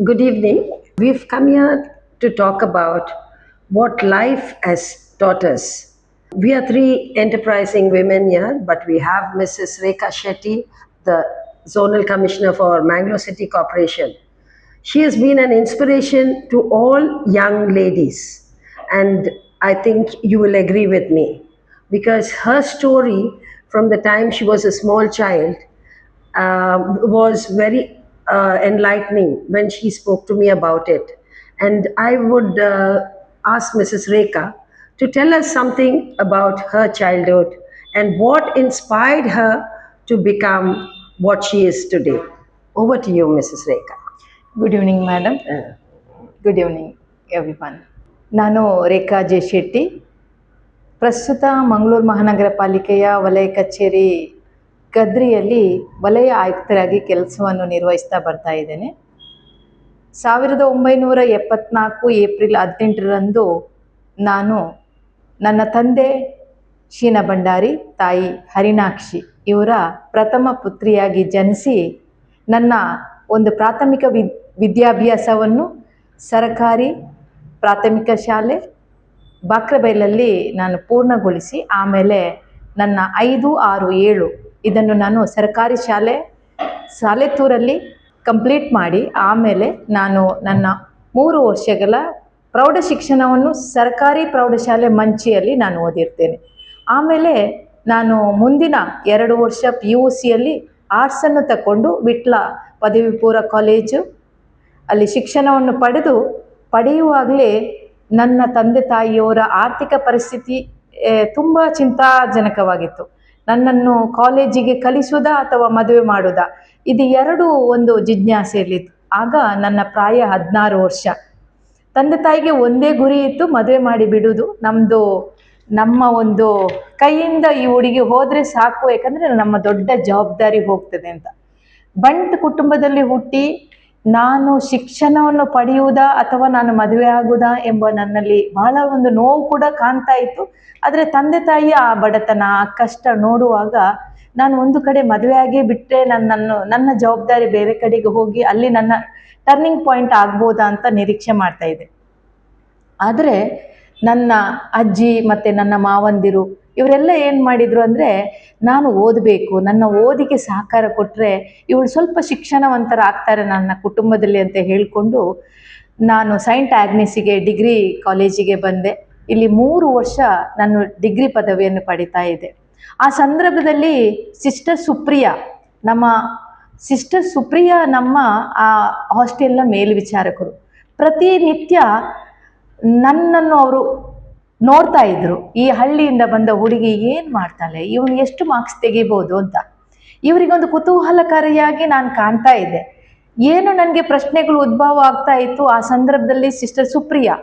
Good evening. We've come here to talk about what life has taught us. We are three enterprising women here, but we have Mrs. Rekha Shetty, the Zonal Commissioner for Mangalore City Corporation. She has been an inspiration to all young ladies, and I think you will agree with me because her story from the time she was a small child was very enlightening when she spoke to me about it. And I would ask Mrs. Rekha to tell us something about her childhood and what inspired her to become what she is today. Over to you, Mrs. Rekha. Good evening madam. Good evening everyone. ನಾನು ರೇಖಾ J Shetty. ಪ್ರಸ್ತುತ ಮಂಗಳೂರು ಮಹಾನಗರ ಪಾಲಿಕೆಯ ವಲಯ ಕಚೇರಿ ಕದ್ರಿಯಲ್ಲಿ ವಲಯ ಆಯುಕ್ತರಾಗಿ ಕೆಲಸವನ್ನು ನಿರ್ವಹಿಸ್ತಾ ಬರ್ತಾ ಇದ್ದೇನೆ. 1974 ಏಪ್ರಿಲ್ 18ರಂದು ನಾನು ನನ್ನ ತಂದೆ ಶೀನಾ ಭಂಡಾರಿ, ತಾಯಿ ಹರಿಣಾಕ್ಷಿ ಇವರ ಪ್ರಥಮ ಪುತ್ರಿಯಾಗಿ ಜನಿಸಿ ನನ್ನ ಒಂದು ಪ್ರಾಥಮಿಕ ವಿದ್ಯಾಭ್ಯಾಸವನ್ನು ಸರಕಾರಿ ಪ್ರಾಥಮಿಕ ಶಾಲೆ ಬಾಕ್ರಬೈಲಲ್ಲಿ ನಾನು ಪೂರ್ಣಗೊಳಿಸಿ, ಆಮೇಲೆ ನನ್ನ 5, 6, 7 ಇದನ್ನು ನಾನು ಸರ್ಕಾರಿ ಶಾಲೆ ಸಾಲೆತ್ತೂರಲ್ಲಿ ಕಂಪ್ಲೀಟ್ ಮಾಡಿ, ಆಮೇಲೆ ನಾನು ನನ್ನ 3 ವರ್ಷಗಳ ಪ್ರೌಢ ಶಿಕ್ಷಣವನ್ನು ಸರ್ಕಾರಿ ಪ್ರೌಢಶಾಲೆ ಮಂಚಿಯಲ್ಲಿ ನಾನು ಓದಿರ್ತೇನೆ. ಆಮೇಲೆ ನಾನು ಮುಂದಿನ 2 ವರ್ಷ PUCಯಲ್ಲಿ ಆರ್ಟ್ಸನ್ನು ತಗೊಂಡು ವಿಟ್ಲ ಪದವಿ ಪೂರ್ವ ಕಾಲೇಜು ಅಲ್ಲಿ ಶಿಕ್ಷಣವನ್ನು ಪಡೆಯುವಾಗಲೇ ನನ್ನ ತಂದೆ ತಾಯಿಯವರ ಆರ್ಥಿಕ ಪರಿಸ್ಥಿತಿ ತುಂಬ ಚಿಂತಾಜನಕವಾಗಿತ್ತು. ನನ್ನನ್ನು ಕಾಲೇಜಿಗೆ ಕಲಿಸುವುದಾ ಅಥವಾ ಮದುವೆ ಮಾಡುವುದಾ, ಇದು ಎರಡು ಒಂದು ಜಿಜ್ಞಾಸೆಯಲ್ಲಿತ್ತು. ಆಗ ನನ್ನ ಪ್ರಾಯ 16 ವರ್ಷ. ತಂದೆ ತಾಯಿಗೆ ಒಂದೇ ಗುರಿ ಇತ್ತು, ಮದುವೆ ಮಾಡಿ ಬಿಡುವುದು. ನಮ್ಮ ಒಂದು ಕೈಯಿಂದ ಈ ಹುಡುಗಿ ಹೋದರೆ ಸಾಕು, ಯಾಕಂದರೆ ನಮ್ಮ ದೊಡ್ಡ ಜವಾಬ್ದಾರಿ ಹೋಗ್ತದೆ ಅಂತ. ಬಂಟ್ ಕುಟುಂಬದಲ್ಲಿ ಹುಟ್ಟಿ ನಾನು ಶಿಕ್ಷಣವನ್ನು ಪಡೆಯುವುದಾ ಅಥವಾ ನಾನು ಮದುವೆ ಆಗುವುದಾ ಎಂಬ ನನ್ನಲ್ಲಿ ಬಹಳ ಒಂದು ನೋವು ಕೂಡ ಕಾಣ್ತಾ ಇತ್ತು. ಆದರೆ ತಂದೆ ತಾಯಿಯ ಆ ಬಡತನ, ಆ ಕಷ್ಟ ನೋಡುವಾಗ ನಾನು ಒಂದು ಕಡೆ ಮದುವೆ ಆಗೇ ಬಿಟ್ಟರೆ ನನ್ನ ಜವಾಬ್ದಾರಿ ಬೇರೆ ಕಡೆಗೆ ಹೋಗಿ ಅಲ್ಲಿ ನನ್ನ ಟರ್ನಿಂಗ್ ಪಾಯಿಂಟ್ ಆಗ್ಬೋದಾ ಅಂತ ನಿರೀಕ್ಷೆ ಮಾಡ್ತಾ ಇದ್ದೆ. ಆದರೆ ನನ್ನ ಅಜ್ಜಿ ಮತ್ತು ನನ್ನ ಮಾವಂದಿರು ಇವರೆಲ್ಲ ಏನು ಮಾಡಿದರು ಅಂದರೆ, ನಾನು ಓದಬೇಕು, ನನ್ನ ಓದಿಗೆ ಸಹಕಾರ ಕೊಟ್ಟರೆ ಇವಳು ಸ್ವಲ್ಪ ಶಿಕ್ಷಣವಂತರಾಗ್ತಾರೆ ನನ್ನ ಕುಟುಂಬದಲ್ಲಿ ಅಂತ ಹೇಳಿಕೊಂಡು ನಾನು ಸೈಂಟ್ ಆಗ್ನೆಸ್ಸಿಗೆ ಡಿಗ್ರಿ ಕಾಲೇಜಿಗೆ ಬಂದೆ. ಇಲ್ಲಿ 3 ವರ್ಷ ನಾನು ಡಿಗ್ರಿ ಪದವಿಯನ್ನು ಪಡಿತಾ ಇದ್ದೆ. ಆ ಸಂದರ್ಭದಲ್ಲಿ ಸಿಸ್ಟರ್ ಸುಪ್ರಿಯಾ ನಮ್ಮ ಆ ಹಾಸ್ಟೆಲ್ನ ಮೇಲ್ವಿಚಾರಕರು. ಪ್ರತಿನಿತ್ಯ ನನ್ನನ್ನು ಅವರು ನೋಡ್ತಾ ಇದ್ರು, ಈ ಹಳ್ಳಿಯಿಂದ ಬಂದ ಹುಡುಗಿ ಏನು ಮಾಡ್ತಾಳೆ, ಇವನು ಎಷ್ಟು ಮಾರ್ಕ್ಸ್ ತೆಗಿಬೋದು ಅಂತ. ಇವರಿಗೊಂದು ಕುತೂಹಲಕಾರಿಯಾಗಿ ನಾನು ಕಾಣ್ತಾ ಇದ್ದೆ. ಏನು ನನಗೆ ಪ್ರಶ್ನೆಗಳು ಉದ್ಭವ ಆಗ್ತಾ ಇತ್ತು. ಆ ಸಂದರ್ಭದಲ್ಲಿ ಸಿಸ್ಟರ್ ಸುಪ್ರಿಯಾ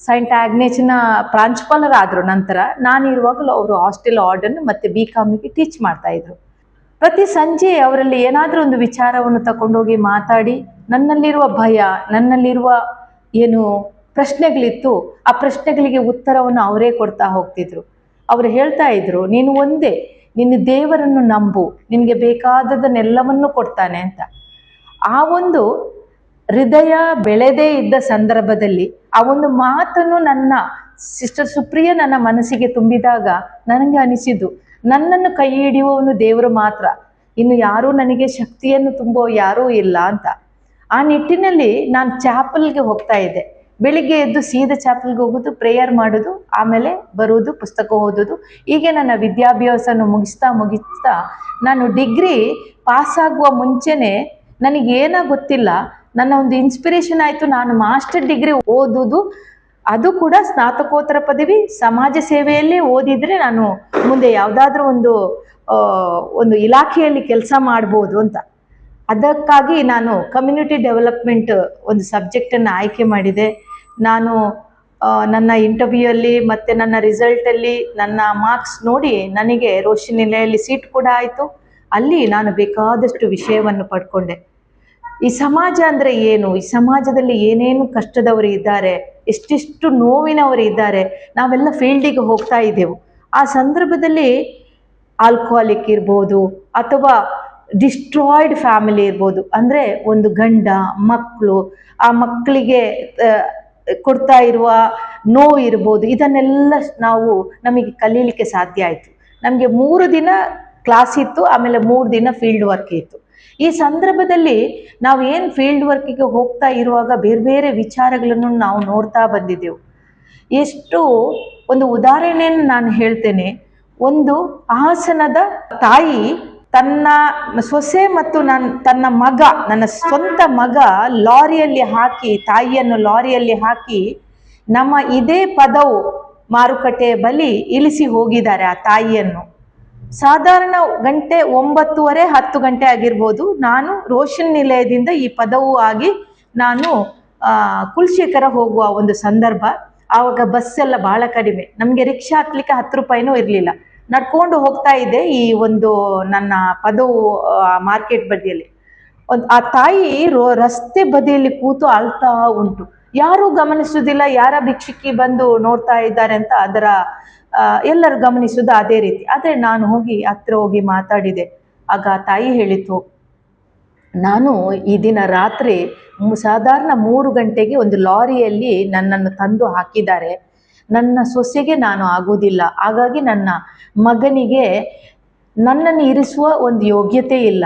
ಸೈಂಟ್ ಆಗ್ನೇಸ್ನ ಪ್ರಾಂಶುಪಾಲರಾದರು. ನಂತರ ನಾನಿರುವಾಗಲೂ ಅವರು ಹಾಸ್ಟೆಲ್ ವಾರ್ಡನ್ ಮತ್ತು BComಗೆ ಟೀಚ್ ಮಾಡ್ತಾಯಿದ್ರು. ಪ್ರತಿ ಸಂಜೆ ಅವರಲ್ಲಿ ಏನಾದರೂ ಒಂದು ವಿಚಾರವನ್ನು ತಗೊಂಡೋಗಿ ಮಾತಾಡಿ, ನನ್ನಲ್ಲಿರುವ ಭಯ, ನನ್ನಲ್ಲಿರುವ ಏನು ಪ್ರಶ್ನೆಗಳಿತ್ತು, ಆ ಪ್ರಶ್ನೆಗಳಿಗೆ ಉತ್ತರವನ್ನು ಅವರೇ ಕೊಡ್ತಾ ಹೋಗ್ತಿದ್ರು. ಅವರು ಹೇಳ್ತಾ ಇದ್ರು, ನೀನು ಒಂದೇ, ನಿನ್ನ ದೇವರನ್ನು ನಂಬು, ನಿನಗೆ ಬೇಕಾದದನ್ನೆಲ್ಲವನ್ನು ಕೊಡ್ತಾನೆ ಅಂತ. ಆ ಒಂದು ಹೃದಯ ಬೆಳೆದೇ ಇದ್ದ ಸಂದರ್ಭದಲ್ಲಿ ಆ ಒಂದು ಮಾತನ್ನು ನನ್ನ ಸಿಸ್ಟರ್ ಸುಪ್ರಿಯಾ ನನ್ನ ಮನಸ್ಸಿಗೆ ತುಂಬಿದಾಗ ನನಗೆ ಅನಿಸಿದ್ದು, ನನ್ನನ್ನು ಕೈ ಹಿಡಿಯುವವನು ದೇವರು ಮಾತ್ರ, ಇನ್ನು ಯಾರೂ ನನಗೆ ಶಕ್ತಿಯನ್ನು ತುಂಬೋ ಯಾರೂ ಇಲ್ಲ ಅಂತ. ಆ ನಿಟ್ಟಿನಲ್ಲಿ ನಾನು ಚಾಪಲ್ಗೆ ಹೋಗ್ತಾ ಇದ್ದೆ. ಬೆಳಿಗ್ಗೆ ಎದ್ದು ಸೀದಾ ಚಾಪಲ್ಗೆ ಹೋಗೋದು, ಪ್ರೇಯರ್ ಮಾಡೋದು, ಆಮೇಲೆ ಬರುವುದು, ಪುಸ್ತಕ ಓದೋದು. ಹೀಗೆ ನನ್ನ ವಿದ್ಯಾಭ್ಯಾಸನ ಮುಗಿಸ್ತಾ ನಾನು ಡಿಗ್ರಿ ಪಾಸಾಗುವ ಮುಂಚೆನೇ ನನಗೇನೋ ಗೊತ್ತಿಲ್ಲ, ನನ್ನ ಒಂದು ಇನ್ಸ್ಪಿರೇಷನ್ ಆಯಿತು. ನಾನು ಮಾಸ್ಟರ್ ಡಿಗ್ರಿ ಓದೋದು, ಅದು ಕೂಡ ಸ್ನಾತಕೋತ್ತರ ಪದವಿ ಸಮಾಜ ಸೇವೆಯಲ್ಲೇ ಓದಿದರೆ ನಾನು ಮುಂದೆ ಯಾವುದಾದ್ರೂ ಒಂದು ಇಲಾಖೆಯಲ್ಲಿ ಕೆಲಸ ಮಾಡ್ಬೋದು ಅಂತ. ಅದಕ್ಕಾಗಿ ನಾನು ಕಮ್ಯುನಿಟಿ ಡೆವಲಪ್ಮೆಂಟ್ ಒಂದು ಸಬ್ಜೆಕ್ಟನ್ನು ಆಯ್ಕೆ ಮಾಡಿದೆ. ನಾನು ನನ್ನ ಇಂಟರ್ವ್ಯೂಯಲ್ಲಿ ಮತ್ತು ನನ್ನ ರಿಸಲ್ಟಲ್ಲಿ ನನ್ನ ಮಾರ್ಕ್ಸ್ ನೋಡಿ ನನಗೆ ರೋಶನಿ ನಿಲಯಲ್ಲಿ ಸೀಟ್ ಕೂಡ ಆಯಿತು. ಅಲ್ಲಿ ನಾನು ಬೇಕಾದಷ್ಟು ವಿಷಯವನ್ನು ಪಡ್ಕೊಂಡೆ. ಈ ಸಮಾಜ ಅಂದರೆ ಏನು, ಈ ಸಮಾಜದಲ್ಲಿ ಏನೇನು ಕಷ್ಟದವರು ಇದ್ದಾರೆ, ಎಷ್ಟೆಷ್ಟು ನೋವಿನವರು ಇದ್ದಾರೆ, ನಾವೆಲ್ಲ ಫೀಲ್ಡಿಗೆ ಹೋಗ್ತಾ ಇದ್ದೆವು. ಆ ಸಂದರ್ಭದಲ್ಲಿ ಆಲ್ಕೋಹಾಲಿಕ್ ಇರ್ಬೋದು ಅಥವಾ ಡಿಸ್ಟ್ರಾಯ್ಡ್ ಫ್ಯಾಮಿಲಿ ಇರ್ಬೋದು. ಅಂದರೆ ಒಂದು ಗಂಡ ಮಕ್ಕಳು, ಆ ಮಕ್ಕಳಿಗೆ ಕೊಡ್ತಾ ಇರುವ ನೋವು ಇರ್ಬೋದು, ಇದನ್ನೆಲ್ಲ ನಮಗೆ ಕಲೀಲಿಕ್ಕೆ ಸಾಧ್ಯ ಆಯಿತು. ನಮಗೆ 3 ದಿನ ಕ್ಲಾಸ್ ಇತ್ತು, ಆಮೇಲೆ 3 ದಿನ ಫೀಲ್ಡ್ ವರ್ಕ್ ಇತ್ತು. ಈ ಸಂದರ್ಭದಲ್ಲಿ ನಾವು ಏನು ಫೀಲ್ಡ್ ವರ್ಕಿಗೆ ಹೋಗ್ತಾ ಇರುವಾಗ ಬೇರೆ ಬೇರೆ ವಿಚಾರಗಳನ್ನು ನಾವು ನೋಡ್ತಾ ಬಂದಿದ್ದೆವು. ಎಷ್ಟು ಒಂದು ಉದಾಹರಣೆಯನ್ನು ನಾನು ಹೇಳ್ತೇನೆ. ಒಂದು ಹಾಸನದ ತಾಯಿ ತನ್ನ ಸೊಸೆ ಮತ್ತು ತನ್ನ ಮಗ, ನನ್ನ ಸ್ವಂತ ಮಗ ಲಾರಿಯಲ್ಲಿ ಹಾಕಿ, ತಾಯಿಯನ್ನು ಲಾರಿಯಲ್ಲಿ ಹಾಕಿ ನಮ್ಮ ಇದೇ ಪದವು ಮಾರುಕಟ್ಟೆಯ ಬಳಿ ಇಳಿಸಿ ಹೋಗಿದ್ದಾರೆ ಆ ತಾಯಿಯನ್ನು. ಸಾಧಾರಣ ಗಂಟೆ 9:30 10 ಗಂಟೆ ಆಗಿರ್ಬೋದು. ನಾನು ರೋಷನ್ ನಿಲಯದಿಂದ ಈ ಪದವು ಆಗಿ ನಾನು ಕುಲಶೇಖರ ಹೋಗುವ ಒಂದು ಸಂದರ್ಭ. ಆವಾಗ ಬಸ್ ಎಲ್ಲ ಬಹಳ ಕಡಿಮೆ, ನಮಗೆ ರಿಕ್ಷಾ ಹತ್ಲಿಕ್ಕೆ 10 ರೂಪಾಯಿನೂ ಇರಲಿಲ್ಲ. ನಡ್ಕೊಂಡು ಹೋಗ್ತಾ ಇದ್ದೆ ಈ ಒಂದು ನನ್ನ ಪದವು ಮಾರ್ಕೆಟ್ ಬದಿಯಲ್ಲಿ. ಆ ತಾಯಿ ರಸ್ತೆ ಬದಿಯಲ್ಲಿ ಕೂತು ಅಳ್ತಾ ಉಂಟು. ಯಾರೂ ಗಮನಿಸುವುದಿಲ್ಲ, ಯಾರ ಭಿಕ್ಷುಕಿ ಬಂದು ನೋಡ್ತಾ ಇದ್ದಾರೆ ಅಂತ ಎಲ್ಲರೂ ಗಮನಿಸುವುದು ಅದೇ ರೀತಿ. ಆದರೆ ನಾನು ಹತ್ರ ಹೋಗಿ ಮಾತಾಡಿದೆ. ಆಗ ಆ ತಾಯಿ ಹೇಳಿತು, ನಾನು ಈ ದಿನ ರಾತ್ರಿ ಸಾಧಾರಣ 3 ಗಂಟೆಗೆ ಒಂದು ಲಾರಿಯಲ್ಲಿ ನನ್ನನ್ನು ತಂದು ಹಾಕಿದ್ದಾರೆ. ನನ್ನ ಸೊಸೆಗೆ ನಾನು ಆಗುವುದಿಲ್ಲ, ಹಾಗಾಗಿ ನನ್ನ ಮಗನಿಗೆ ನನ್ನನ್ನು ಇರಿಸುವ ಒಂದು ಯೋಗ್ಯತೆ ಇಲ್ಲ,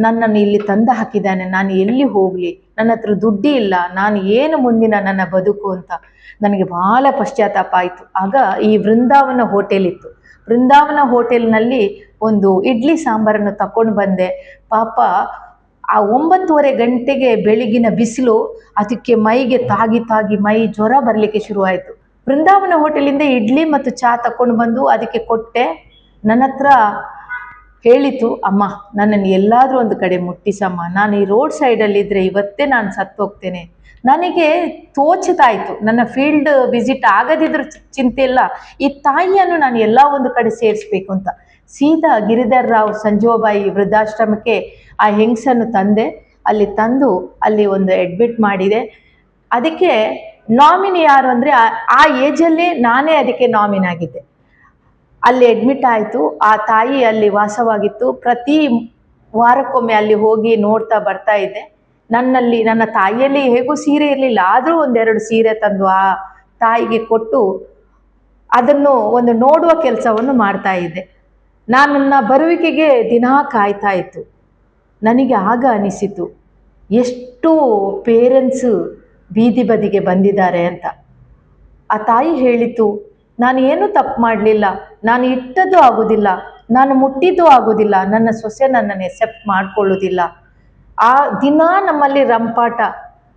ನನ್ನನ್ನು ಇಲ್ಲಿ ತಂದು ಹಾಕಿದ್ದಾನೆ, ನಾನು ಎಲ್ಲಿ ಹೋಗಲಿ, ನನ್ನ ಹತ್ರ ದುಡ್ಡು ಇಲ್ಲ, ನಾನು ಏನು ಮುಂದಿನ ನನ್ನ ಬದುಕು ಅಂತ ನನಗೆ ಬಹಳ ಪಶ್ಚಾತ್ತಾಪ ಆಯಿತು. ಆಗ ಈ ವೃಂದಾವನ ಹೋಟೆಲ್ ಇತ್ತು. ವೃಂದಾವನ ಹೋಟೆಲ್ನಲ್ಲಿ ಒಂದು ಇಡ್ಲಿ ಸಾಂಬಾರನ್ನು ತಕೊಂಡು ಬಂದೆ. ಪಾಪ ಆ 9:30 ಗಂಟೆಗೆ ಬೆಳಗಿನ ಬಿಸಿಲು ಅದಕ್ಕೆ ಮೈಗೆ ತಾಗಿ ಮೈ ಜ್ವರ ಬರಲಿಕ್ಕೆ ಶುರುವಾಯಿತು. ವೃಂದಾವನ ಹೋಟೆಲಿಂದ ಇಡ್ಲಿ ಮತ್ತು ಚಹಾ ತಕೊಂಡು ಬಂದು ಅದಕ್ಕೆ ಕೊಟ್ಟೆ. ನನ್ನ ಹತ್ರ ಹೇಳಿತು, ಅಮ್ಮ ನನ್ನನ್ನು ಎಲ್ಲಾದರೂ ಒಂದು ಕಡೆ ಮುಟ್ಟಿಸಮ್ಮ, ನಾನು ಈ ರೋಡ್ ಸೈಡಲ್ಲಿದ್ದರೆ ಇವತ್ತೇ ನಾನು ಸತ್ತು ಹೋಗ್ತೇನೆ. ನನಗೆ ತೋಚತಾಯಿತು, ನನ್ನ ಫೀಲ್ಡ್ ವಿಸಿಟ್ ಆಗದಿದ್ರೂ ಚಿಂತೆ ಇಲ್ಲ, ಈ ತಾಯಿಯನ್ನು ನಾನು ಎಲ್ಲ ಒಂದು ಕಡೆ ಸೇರಿಸ್ಬೇಕು ಅಂತ. ಸೀದಾ ಗಿರಿಧರ್ ರಾವ್ ಸಂಜೀವಬಾಯಿ ವೃದ್ಧಾಶ್ರಮಕ್ಕೆ ಆ ಹೆಂಗಸನ್ನು ತಂದೆ. ಅಲ್ಲಿ ತಂದು ಅಲ್ಲಿ ಒಂದು ಅಡ್ಮಿಟ್ ಮಾಡಿದೆ. ಅದಕ್ಕೆ ನಾಮಿನಿ ಯಾರು ಅಂದರೆ ಆ ಏಜಲ್ಲಿ ನಾನೇ ಅದಕ್ಕೆ ನಾಮಿನಿ ಆಗಿದ್ದೆ. ಅಲ್ಲಿ ಅಡ್ಮಿಟ್ ಆಯಿತು. ಆ ತಾಯಿ ಅಲ್ಲಿ ವಾಸವಾಗಿತ್ತು. ಪ್ರತಿ ವಾರಕ್ಕೊಮ್ಮೆ ಅಲ್ಲಿ ಹೋಗಿ ನೋಡ್ತಾ ಬರ್ತಾ ಇದ್ದೆ. ನನ್ನ ತಾಯಿಯಲ್ಲಿ ಹೇಗೂ ಸೀರೆ ಇರಲಿಲ್ಲ, ಆದರೂ 1-2 ಸೀರೆ ತಂದು ಆ ತಾಯಿಗೆ ಕೊಟ್ಟು ಅದನ್ನು ಒಂದು ನೋಡುವ ಕೆಲಸವನ್ನು ಮಾಡ್ತಾ ಇದ್ದೆ. ನನ್ನ ಬರುವಿಕೆಗೆ ದಿನ ಕಾಯ್ತಾ ಇತ್ತು. ನನಗೆ ಆಗ ಅನಿಸಿತು, ಎಷ್ಟು ಪೇರೆಂಟ್ಸು ಬೀದಿ ಬದಿಗೆ ಬಂದಿದ್ದಾರೆ ಅಂತ. ಆ ತಾಯಿ ಹೇಳಿತು, ನಾನು ಏನೂ ತಪ್ಪು ಮಾಡಲಿಲ್ಲ, ನಾನು ಇಟ್ಟದ್ದು ಆಗೋದಿಲ್ಲ, ನಾನು ಮುಟ್ಟಿದ್ದು ಆಗೋದಿಲ್ಲ, ನನ್ನ ಸೊಸೆ ನನ್ನನ್ನು ಎಕ್ಸೆಪ್ಟ್ ಮಾಡಿಕೊಳ್ಳೋದಿಲ್ಲ. ಆ ದಿನ ನಮ್ಮಲ್ಲಿ ರಂಪಾಟ.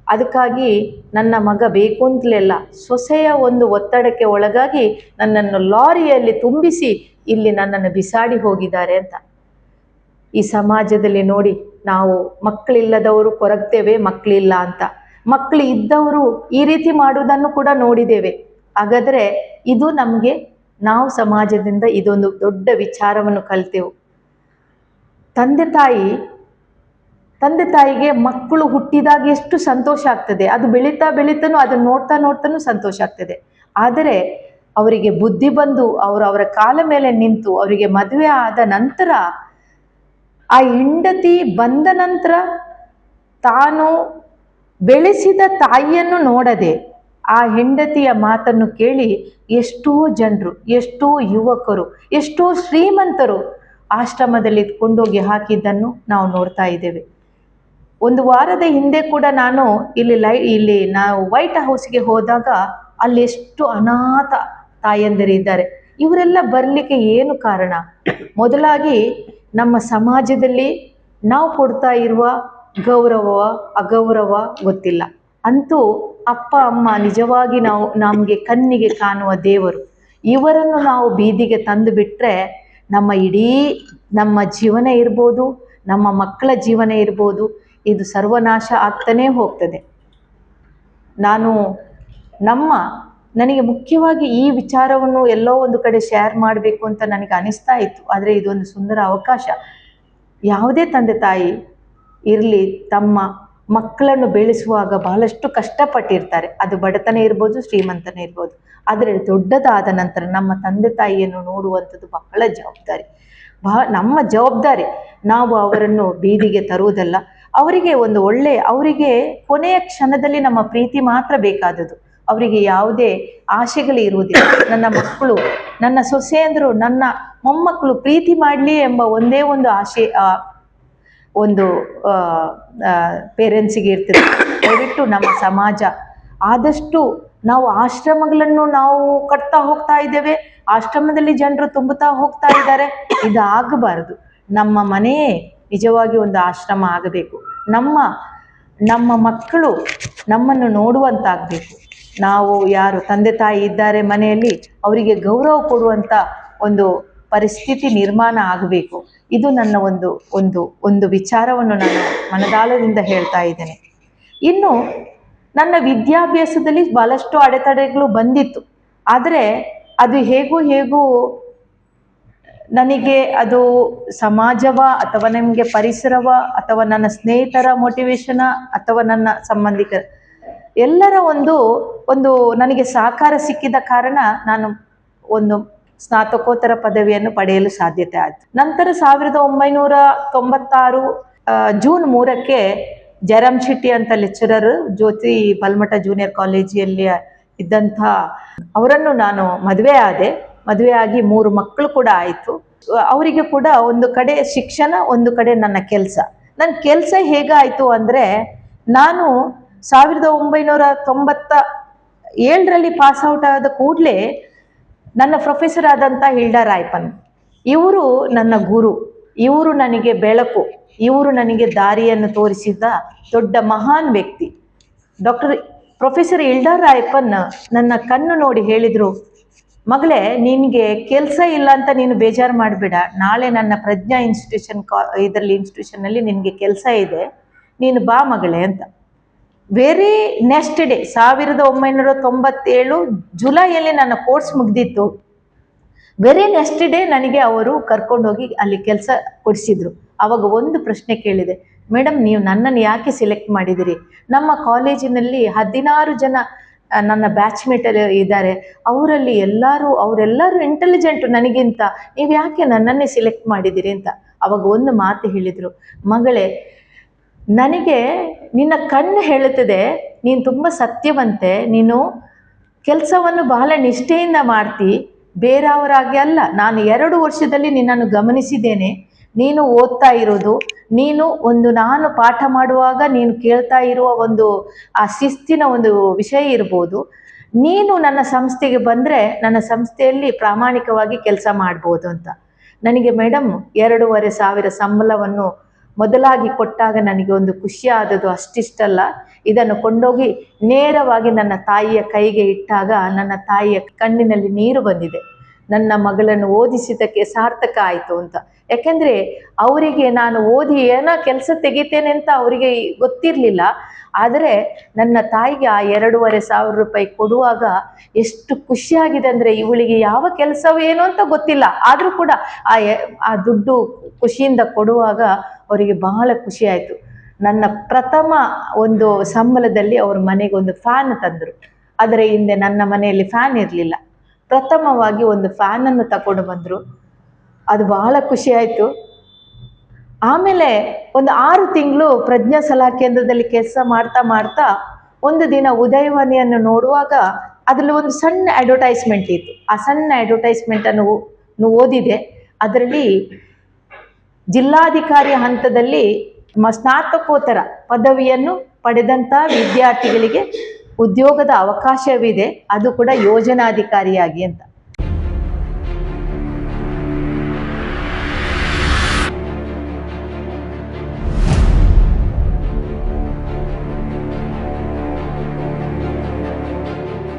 ಅದಕ್ಕಾಗಿ ನನ್ನ ಮಗ ಬೇಕು ಅಂತಲೆಲ್ಲ ಸೊಸೆಯ ಒಂದು ಒತ್ತಡಕ್ಕೆ ಒಳಗಾಗಿ ನನ್ನನ್ನು ಲಾರಿಯಲ್ಲಿ ತುಂಬಿಸಿ ಇಲ್ಲಿ ನನ್ನನ್ನು ಬಿಸಾಡಿ ಹೋಗಿದ್ದಾರೆ ಅಂತ. ಈ ಸಮಾಜದಲ್ಲಿ ನೋಡಿ, ನಾವು ಮಕ್ಕಳಿಲ್ಲದವರು ಕೊರಗ್ತೇವೆ, ಮಕ್ಕಳಿಲ್ಲ ಅಂತ. ಮಕ್ಕಳು ಇದ್ದವರು ಈ ರೀತಿ ಮಾಡುವುದನ್ನು ಕೂಡ ನೋಡಿದ್ದೇವೆ. ಹಾಗಾದರೆ ಇದು ನಾವು ಸಮಾಜದಿಂದ ಇದೊಂದು ದೊಡ್ಡ ವಿಚಾರವನ್ನು ಕಲಿತೆವು. ತಂದೆ ತಾಯಿಗೆ ಮಕ್ಕಳು ಹುಟ್ಟಿದಾಗ ಎಷ್ಟು ಸಂತೋಷ ಆಗ್ತದೆ, ಅದು ಬೆಳೀತಾನು ಅದನ್ನು ನೋಡ್ತಾನು ಸಂತೋಷ ಆಗ್ತದೆ. ಆದರೆ ಅವರಿಗೆ ಬುದ್ಧಿ ಬಂದು ಅವರ ಕಾಲ ಮೇಲೆ ನಿಂತು ಅವರಿಗೆ ಮದುವೆ ಆದ ನಂತರ, ಆ ಹೆಂಡತಿ ಬಂದ ನಂತರ ತಾನು ಬೆಳೆಸಿದ ತಾಯಿಯನ್ನು ನೋಡದೆ ಆ ಹೆಂಡತಿಯ ಮಾತನ್ನು ಕೇಳಿ ಎಷ್ಟೋ ಜನರು, ಎಷ್ಟೋ ಯುವಕರು, ಎಷ್ಟೋ ಶ್ರೀಮಂತರು ಆಶ್ರಮದಲ್ಲಿ ಕೊಂಡೋಗಿ ಹಾಕಿದ್ದನ್ನು ನಾವು ನೋಡ್ತಾ ಇದ್ದೇವೆ. 1 ವಾರದ ಹಿಂದೆ ಕೂಡ ನಾನು ನಾವು ವೈಟ್ ಹೌಸ್ಗೆ ಹೋದಾಗ ಅಲ್ಲಿ ಎಷ್ಟು ಅನಾಥ ತಾಯಂದಿರಿದ್ದಾರೆ. ಇವರೆಲ್ಲ ಬರಲಿಕ್ಕೆ ಏನು ಕಾರಣ? ಮೊದಲಾಗಿ ನಮ್ಮ ಸಮಾಜದಲ್ಲಿ ನಾವು ಕೊಡ್ತಾ ಇರುವ ಗೌರವ ಅಗೌರವ ಗೊತ್ತಿಲ್ಲ. ಅಂತೂ ಅಪ್ಪ ಅಮ್ಮ ನಿಜವಾಗಿ ನಮಗೆ ಕಣ್ಣಿಗೆ ಕಾಣುವ ದೇವರು. ಇವರನ್ನು ನಾವು ಬೀದಿಗೆ ತಂದು ಬಿಟ್ಟರೆ ನಮ್ಮ ಜೀವನ ಇರ್ಬೋದು, ನಮ್ಮ ಮಕ್ಕಳ ಜೀವನ ಇರ್ಬೋದು, ಇದು ಸರ್ವನಾಶ ಆಗ್ತಾನೇ ಹೋಗ್ತದೆ. ನನಗೆ ಮುಖ್ಯವಾಗಿ ಈ ವಿಚಾರವನ್ನು ಎಲ್ಲೋ ಒಂದು ಕಡೆ ಶೇರ್ ಮಾಡಬೇಕು ಅಂತ ನನಗೆ ಅನಿಸ್ತಾ ಇತ್ತು. ಆದರೆ ಇದೊಂದು ಸುಂದರ ಅವಕಾಶ. ಯಾವುದೇ ತಂದೆ ತಾಯಿ ಇರಲಿ, ತಮ್ಮ ಮಕ್ಕಳನ್ನು ಬೆಳೆಸುವಾಗ ಬಹಳಷ್ಟು ಕಷ್ಟಪಟ್ಟಿರ್ತಾರೆ. ಅದು ಬಡತನ ಇರ್ಬೋದು, ಶ್ರೀಮಂತನೇ ಇರ್ಬೋದು. ಆದರೆ ದೊಡ್ಡದಾದ ನಂತರ ನಮ್ಮ ತಂದೆ ತಾಯಿಯನ್ನು ನೋಡುವಂಥದ್ದು ಬಹಳ ಜವಾಬ್ದಾರಿ. ನಮ್ಮ ಜವಾಬ್ದಾರಿ. ನಾವು ಅವರನ್ನು ಬೀದಿಗೆ ತರುವುದಲ್ಲ, ಅವರಿಗೆ ಒಂದು ಅವರಿಗೆ ಕೊನೆಯ ಕ್ಷಣದಲ್ಲಿ ನಮ್ಮ ಪ್ರೀತಿ ಮಾತ್ರ ಬೇಕಾದದ್ದು. ಅವರಿಗೆ ಯಾವುದೇ ಆಶೆಗಳು ಇರುವುದಿಲ್ಲ. ನನ್ನ ಮಕ್ಕಳು, ನನ್ನ ಸೊಸೆಯಂದರು, ನನ್ನ ಮೊಮ್ಮಕ್ಕಳು ಪ್ರೀತಿ ಮಾಡಲಿ ಎಂಬ ಒಂದೇ ಒಂದು ಆಶೆ ಒಂದು ಪೇರೆಂಟ್ಸಿಗೆ ಇರ್ತದೆ. ದಯವಿಟ್ಟು ನಮ್ಮ ಸಮಾಜ ಆದಷ್ಟು ನಾವು ಆಶ್ರಮಗಳನ್ನು ನಾವು ಕಟ್ತಾ ಹೋಗ್ತಾ ಇದ್ದೇವೆ, ಆಶ್ರಮದಲ್ಲಿ ಜನರು ತುಂಬುತ್ತಾ ಹೋಗ್ತಾ ಇದ್ದಾರೆ. ಇದು ಆಗಬಾರದು. ನಮ್ಮ ಮನೆಯೇ ನಿಜವಾಗಿ ಒಂದು ಆಶ್ರಮ ಆಗಬೇಕು. ನಮ್ಮ ಮಕ್ಕಳು ನಮ್ಮನ್ನು ನೋಡುವಂತಾಗಬೇಕು. ನಾವು ಯಾರು ತಂದೆ ತಾಯಿ ಇದ್ದಾರೆ ಮನೆಯಲ್ಲಿ, ಅವರಿಗೆ ಗೌರವ ಕೊಡುವಂಥ ಒಂದು ಪರಿಸ್ಥಿತಿ ನಿರ್ಮಾಣ ಆಗಬೇಕು. ಇದು ನನ್ನ ಒಂದು ವಿಚಾರವನ್ನು ನಾನು ಮನದಾಳದಿಂದ ಹೇಳ್ತಾ ಇದ್ದೇನೆ. ಇನ್ನು ನನ್ನ ವಿದ್ಯಾಭ್ಯಾಸದಲ್ಲಿ ಬಹಳಷ್ಟು ಅಡೆತಡೆಗಳು ಬಂದಿತ್ತು. ಆದರೆ ಅದು ಹೇಗೂ ನನಗೆ ಅದು ಸಮಾಜವ ಅಥವಾ ನನಗೆ ಪರಿಸರವ ಅಥವಾ ನನ್ನ ಸ್ನೇಹಿತರ ಮೋಟಿವೇಶನ ಅಥವಾ ನನ್ನ ಸಂಬಂಧಿಕರ ಎಲ್ಲರ ಒಂದು ನನಗೆ ಸಹಕಾರ ಸಿಕ್ಕಿದ ಕಾರಣ ನಾನು ಒಂದು ಸ್ನಾತಕೋತ್ತರ ಪದವಿಯನ್ನು ಪಡೆಯಲು ಸಾಧ್ಯತೆ ಆಯಿತು. ನಂತರ 1996 ಜೂನ್ 3ಕ್ಕೆ ಜಯರಾಮ್ ಶೆಟ್ಟಿ ಅಂತ ಲೆಕ್ಚರರ್ ಜ್ಯೋತಿ ಬಲ್ಮಠ ಜೂನಿಯರ್ ಕಾಲೇಜಿಯಲ್ಲಿ ಇದ್ದಂಥ ಅವರನ್ನು ನಾನು ಮದುವೆ ಆಗಿ 3 ಮಕ್ಕಳು ಕೂಡ ಆಯಿತು. ಅವರಿಗೆ ಕೂಡ ಒಂದು ಕಡೆ ಶಿಕ್ಷಣ, ಒಂದು ಕಡೆ ನನ್ನ ಕೆಲಸ ಹೇಗಾಯಿತು ಅಂದರೆ, ನಾನು 1997ರಲ್ಲಿ ಪಾಸ್ಔಟ್ ಆದ ಕೂಡಲೇ ನನ್ನ ಪ್ರೊಫೆಸರ್ ಆದಂಥ ಹಿಲ್ಡಾ ರಾಯ್ಪನ್, ಇವರು ನನ್ನ ಗುರು, ಇವರು ನನಗೆ ಬೆಳಕು, ಇವರು ನನಗೆ ದಾರಿಯನ್ನು ತೋರಿಸಿದ ದೊಡ್ಡ ಮಹಾನ್ ವ್ಯಕ್ತಿ. ಪ್ರೊಫೆಸರ್ ಹಿಲ್ಡಾ ರಾಯ್ಪನ್ ನನ್ನ ಕಣ್ಣು ನೋಡಿ ಹೇಳಿದರು, ಮಗಳೇ, ನಿನಗೆ ಕೆಲಸ ಇಲ್ಲ ಅಂತ ನೀನು ಬೇಜಾರು ಮಾಡಬೇಡ, ನಾಳೆ ನನ್ನ ಪ್ರಜ್ಞಾ ಇನ್ಸ್ಟಿಟ್ಯೂಷನ್ನಲ್ಲಿ ನಿನಗೆ ಕೆಲಸ ಇದೆ, ನೀನು ಬಾ ಮಗಳೇ ಅಂತ. ವೆರಿ ನೆಕ್ಸ್ಟ್ ಡೇ 1997 ಜುಲೈಯಲ್ಲಿ ನನ್ನ ಕೋರ್ಸ್ ಮುಗಿದಿತ್ತು. ವೆರಿ ನೆಕ್ಸ್ಟ್ ಡೇ ನನಗೆ ಅವರು ಕರ್ಕೊಂಡೋಗಿ ಅಲ್ಲಿ ಕೆಲಸ ಕೊಡಿಸಿದ್ರು. ಆವಾಗ ಒಂದು ಪ್ರಶ್ನೆ ಕೇಳಿದೆ, ಮೇಡಮ್, ನೀವು ನನ್ನನ್ನು ಯಾಕೆ ಸೆಲೆಕ್ಟ್ ಮಾಡಿದಿರಿ? ನಮ್ಮ ಕಾಲೇಜಿನಲ್ಲಿ 16 ಜನ ನನ್ನ ಬ್ಯಾಚ್ಮೇಟ್ ಇದ್ದಾರೆ, ಅವರೆಲ್ಲರೂ ಇಂಟೆಲಿಜೆಂಟು ನನಗಿಂತ, ನೀವು ಯಾಕೆ ನನ್ನನ್ನೇ ಸೆಲೆಕ್ಟ್ ಮಾಡಿದಿರಿ ಅಂತ. ಅವಾಗ ಒಂದು ಮಾತು ಹೇಳಿದರು, ಮಗಳೇ, ನನಗೆ ನಿನ್ನ ಕಣ್ಣು ಹೇಳುತ್ತದೆ ನೀನು ತುಂಬ ಸತ್ಯವಂತೆ, ನೀನು ಕೆಲಸವನ್ನು ಬಹಳ ನಿಷ್ಠೆಯಿಂದ ಮಾಡ್ತಿ, ಬೇರೆಯವರಾಗಿ ಅಲ್ಲ. ನಾನು 2 ವರ್ಷದಲ್ಲಿ ನಿನ್ನನ್ನು ಗಮನಿಸಿದ್ದೇನೆ. ನೀನು ಓದ್ತಾ ಇರೋದು, ನಾನು ಪಾಠ ಮಾಡುವಾಗ ನೀನು ಕೇಳ್ತಾ ಇರುವ ಆ ಶಿಸ್ತಿನ ಒಂದು ವಿಷಯ ಇರ್ಬೋದು. ನೀನು ನನ್ನ ಸಂಸ್ಥೆಗೆ ಬಂದರೆ ನನ್ನ ಸಂಸ್ಥೆಯಲ್ಲಿ ಪ್ರಾಮಾಣಿಕವಾಗಿ ಕೆಲಸ ಮಾಡ್ಬೋದು ಅಂತ. ನನಗೆ ಮೇಡಮ್ 2,500 ಸಂಬಳವನ್ನು ಮೊದಲಾಗಿ ಕೊಟ್ಟಾಗ ನನಗೆ ಒಂದು ಖುಷಿ ಆದದ್ದು ಅಷ್ಟಿಷ್ಟಲ್ಲ. ಇದನ್ನು ಕೊಂಡೋಗಿ ನೇರವಾಗಿ ನನ್ನ ತಾಯಿಯ ಕೈಗೆ ಇಟ್ಟಾಗ ನನ್ನ ತಾಯಿಯ ಕಣ್ಣಿನಲ್ಲಿ ನೀರು ಬಂದಿದೆ. ನನ್ನ ಮಗಳನ್ನು ಓದಿಸಿದ್ದಕ್ಕೆ ಸಾರ್ಥಕ ಆಯಿತು ಅಂತ. ಯಾಕೆಂದರೆ ಅವರಿಗೆ ನಾನು ಓದಿ ಏನೋ ಕೆಲಸ ತೆಗಿತೇನೆ ಅಂತ ಅವರಿಗೆ ಗೊತ್ತಿರಲಿಲ್ಲ. ಆದರೆ ನನ್ನ ತಾಯಿಗೆ ಆ 2,500 ರೂಪಾಯಿ ಕೊಡುವಾಗ ಎಷ್ಟು ಖುಷಿಯಾಗಿದೆ ಅಂದರೆ, ಇವಳಿಗೆ ಯಾವ ಕೆಲಸವೇನು ಅಂತ ಗೊತ್ತಿಲ್ಲ, ಆದರೂ ಕೂಡ ಆ ದುಡ್ಡು ಖುಷಿಯಿಂದ ಕೊಡುವಾಗ ಅವರಿಗೆ ಬಹಳ ಖುಷಿ ಆಯಿತು. ನನ್ನ ಪ್ರಥಮ ಒಂದು ಸಂಬಳದಲ್ಲಿ ಅವ್ರ ಮನೆಗೆ ಒಂದು ಫ್ಯಾನ್ ತಂದರು. ಅದರ ಹಿಂದೆ ನನ್ನ ಮನೆಯಲ್ಲಿ ಫ್ಯಾನ್ ಇರಲಿಲ್ಲ. ಪ್ರಥಮವಾಗಿ ಒಂದು ಫ್ಯಾನನ್ನು ತಗೊಂಡು ಬಂದರು. ಅದು ಬಹಳ ಖುಷಿ ಆಯಿತು. ಆಮೇಲೆ ಒಂದು 6 ತಿಂಗಳು ಪ್ರಜ್ಞಾ ಸಲಹಾ ಕೇಂದ್ರದಲ್ಲಿ ಕೆಲಸ ಮಾಡ್ತಾ ಒಂದು ದಿನ ಉದಯವಾಣಿಯನ್ನು ನೋಡುವಾಗ ಅದರಲ್ಲಿ ಒಂದು ಸಣ್ಣ ಅಡ್ವರ್ಟೈಸ್ಮೆಂಟ್ ಇತ್ತು. ಆ ಸಣ್ಣ ಅಡ್ವರ್ಟೈಸ್ಮೆಂಟನ್ನು ಓದಿದೆ. ಅದರಲ್ಲಿ ಜಿಲ್ಲಾಧಿಕಾರಿ ಹಂತದಲ್ಲಿ ಸ್ನಾತಕೋತ್ತರ ಪದವಿಯನ್ನು ಪಡೆದಂಥ ವಿದ್ಯಾರ್ಥಿಗಳಿಗೆ ಉದ್ಯೋಗದ ಅವಕಾಶವಿದೆ, ಅದು ಕೂಡ ಯೋಜನಾಧಿಕಾರಿಯಾಗಿ ಅಂತ.